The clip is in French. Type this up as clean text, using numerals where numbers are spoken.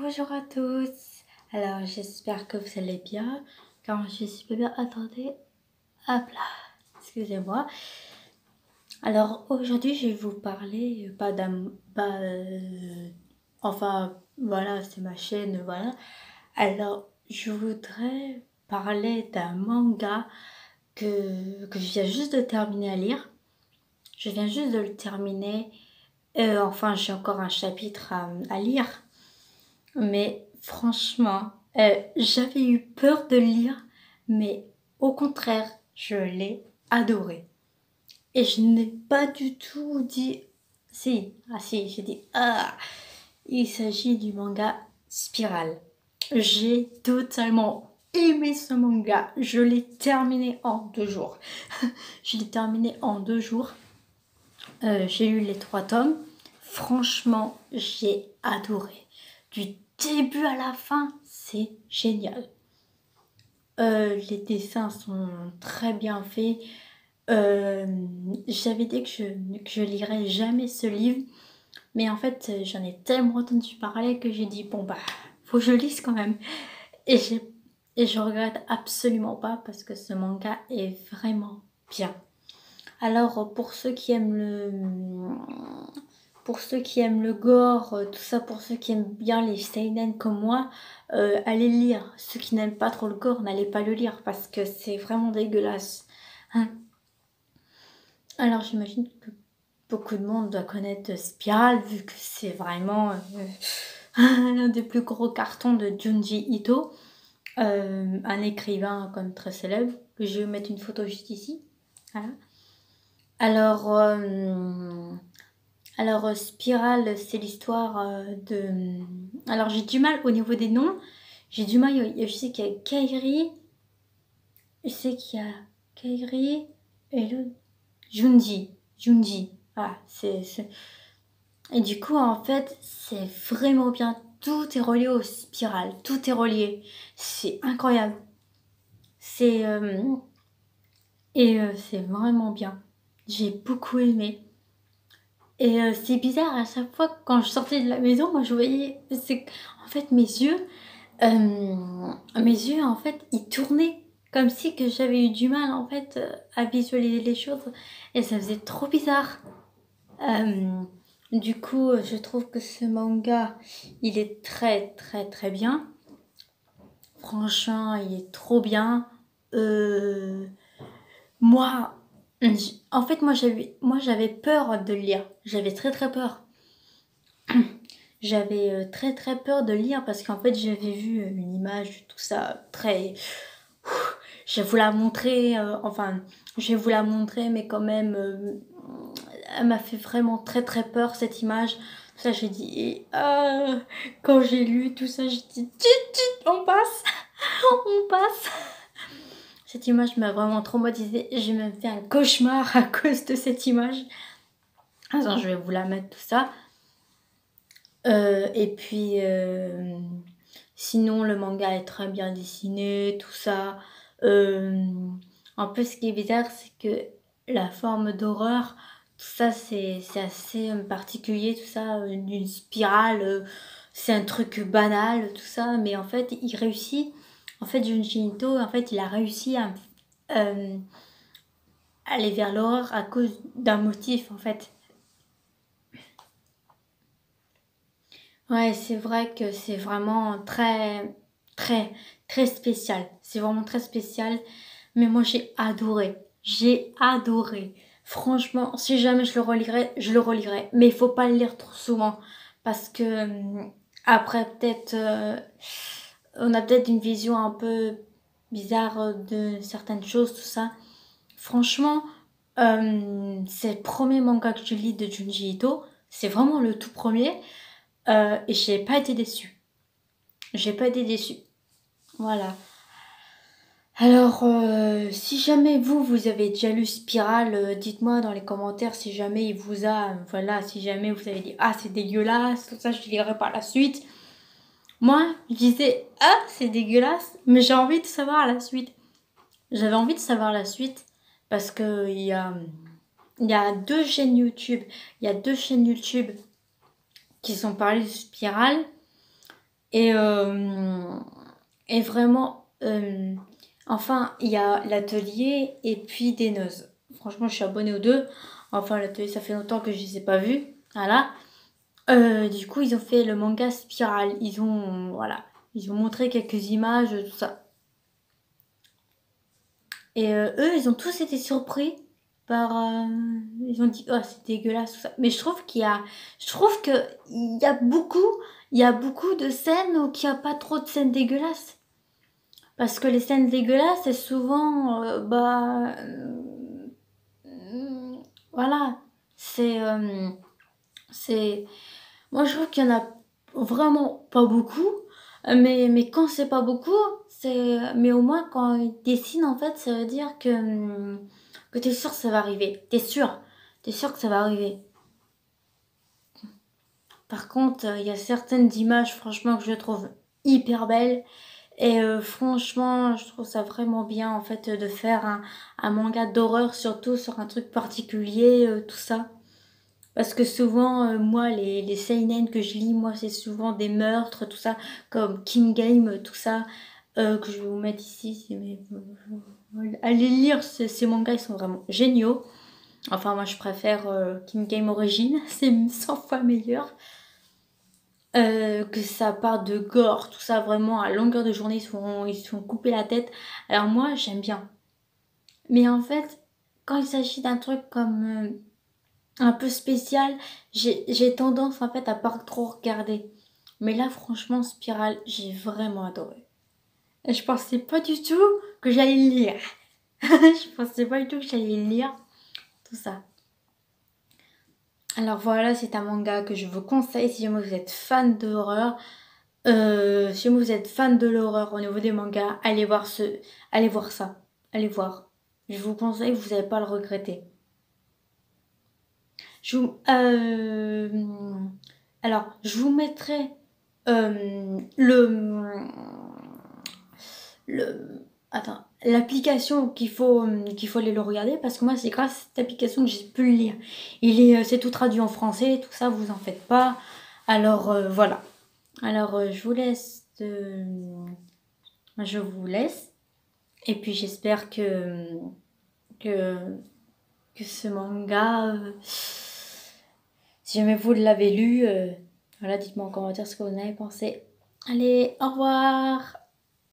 Bonjour à tous. Alors j'espère que vous allez bien. Quand je suis pas bien, attendez. Hop là. Excusez-moi. Alors aujourd'hui je vais vous parler pas d'un enfin voilà, c'est ma chaîne, voilà. Alors je voudrais parler d'un manga que je viens juste de terminer à lire. Je viens juste de le terminer. Enfin, j'ai encore un chapitre à lire. Mais franchement, j'avais eu peur de le lire, mais au contraire, je l'ai adoré. Et je n'ai pas du tout dit si. Ah si, j'ai dit ah. Il s'agit du manga Spirale. J'ai totalement aimé ce manga. Je l'ai terminé en 2 jours. Je l'ai terminé en 2 jours. J'ai lu les 3 tomes. Franchement, j'ai adoré. Du début à la fin, c'est génial. Les dessins sont très bien faits. J'avais dit que je lirais jamais ce livre. Mais en fait, j'en ai tellement entendu parler que j'ai dit, bon bah, faut que je lise quand même. Et, et je regrette absolument pas parce que ce manga est vraiment bien. Alors, pour ceux qui aiment le gore, tout ça, pour ceux qui aiment bien les seinen comme moi, allez le lire. Ceux qui n'aiment pas trop le gore, n'allez pas le lire parce que c'est vraiment dégueulasse. Hein. Alors, j'imagine que beaucoup de monde doit connaître Spiral vu que c'est vraiment l'un des plus gros cartons de Junji Ito, un écrivain comme très célèbre. Je vais vous mettre une photo juste ici. Voilà. Alors, Spirale, c'est l'histoire de... Alors, j'ai du mal au niveau des noms. J'ai du mal, je sais qu'il y a Kairi. Je sais qu'il y a Kairi et le Junji. Ah, Et du coup, en fait, c'est vraiment bien. Tout est relié aux spirales. Tout est relié. C'est incroyable. C'est... c'est vraiment bien. J'ai beaucoup aimé. Et c'est bizarre, à chaque fois quand je sortais de la maison, moi je voyais, en fait mes yeux en fait ils tournaient comme si que j'avais eu du mal en fait à visualiser les choses et ça faisait trop bizarre. Du coup, je trouve que ce manga il est très très très bien. Franchement, il est trop bien. Euh, moi, en fait, moi j'avais peur de le lire. J'avais très très peur. J'avais très très peur de lire parce qu'en fait j'avais vu une image, tout ça, très... Je vais vous la montrer, je vais vous la montrer, mais quand même, elle m'a fait vraiment très très peur cette image. Ça j'ai dit, quand j'ai lu tout ça, j'ai dit, on passe, on passe. Cette image m'a vraiment traumatisée. J'ai même fait un cauchemar à cause de cette image. Attends, je vais vous la mettre tout ça. Et puis, sinon, le manga est très bien dessiné, tout ça. Un peu, ce qui est bizarre, c'est que la forme d'horreur, tout ça, c'est assez particulier, tout ça, d'une spirale. C'est un truc banal, tout ça. Mais en fait, il réussit. En fait, Junji Ito, en fait, il a réussi à aller vers l'horreur à cause d'un motif, en fait. Ouais, c'est vrai que c'est vraiment très, très, très spécial. C'est vraiment très spécial. Mais moi, j'ai adoré. J'ai adoré. Franchement, si jamais je le relirai, je le relirai. Mais il faut pas le lire trop souvent. Parce que après, peut-être, on a peut-être une vision un peu bizarre de certaines choses, tout ça. Franchement, c'est le premier manga que je lis de Junji Ito. C'est vraiment le tout premier. Et j'ai pas été déçue. J'ai pas été déçue. Voilà. Alors, si jamais vous avez déjà lu Spirale, dites-moi dans les commentaires si jamais il vous a... Voilà, si jamais vous avez dit « Ah, c'est dégueulasse, tout ça, je lirai par la suite. » Moi, je disais « Ah, c'est dégueulasse, mais j'ai envie de savoir la suite. » J'avais envie de savoir la suite parce que il y a 2 chaînes YouTube. Il y a 2 chaînes YouTube qui sont parlées de Spirale. Et, et vraiment, enfin, il y a l'atelier et puis des Nozz. Franchement, je suis abonnée aux deux. Enfin, l'atelier, ça fait longtemps que je ne les ai pas vus. Voilà. Du coup, ils ont fait le manga Spirale. Voilà, ils ont montré quelques images, tout ça. Et eux, ils ont tous été surpris par. Ils ont dit, oh, c'est dégueulasse, tout ça. Mais je trouve que il y a beaucoup de scènes où il n'y a pas trop de scènes dégueulasses. Parce que les scènes dégueulasses, c'est souvent, voilà, c'est, c'est, moi je trouve qu'il y en a vraiment pas beaucoup, mais quand c'est pas beaucoup, mais au moins quand ils dessinent en fait, ça veut dire que t'es sûr que ça va arriver, t'es sûr que ça va arriver. Par contre, il y a certaines images, franchement, que je trouve hyper belles. Et franchement, je trouve ça vraiment bien en fait de faire un manga d'horreur, surtout sur un truc particulier, tout ça. Parce que souvent, moi, les seinen que je lis, moi, c'est souvent des meurtres, tout ça, comme King Game, tout ça, que je vais vous mettre ici. Allez lire ces mangas, ils sont vraiment géniaux. Enfin, moi, je préfère King Game Origin, c'est 100 fois meilleur. Que ça part de gore, tout ça, vraiment, à longueur de journée, ils se font couper la tête. Alors moi, j'aime bien. Mais en fait, quand il s'agit d'un truc comme un peu spécial, j'ai tendance en fait à pas trop regarder. Mais là, franchement, Spirale, j'ai vraiment adoré. Et je pensais pas du tout que j'allais le lire. Je pensais pas du tout que j'allais le lire, tout ça. Alors voilà, c'est un manga que je vous conseille si jamais vous êtes fan d'horreur. Si jamais vous êtes fan de l'horreur au niveau des mangas, allez voir ça. Allez voir. Je vous conseille, vous n'allez pas le regretter. Je vous, alors, je vous mettrai le, attends, l'application qu'il faut aller le regarder parce que moi, c'est grâce à cette application que j'ai pu le lire. C'est tout traduit en français, tout ça, vous en faites pas. Alors, voilà. Alors, je vous laisse. Et puis, j'espère que, que ce manga, si jamais vous l'avez lu, voilà, dites-moi en commentaire ce que vous en avez pensé. Allez, au revoir!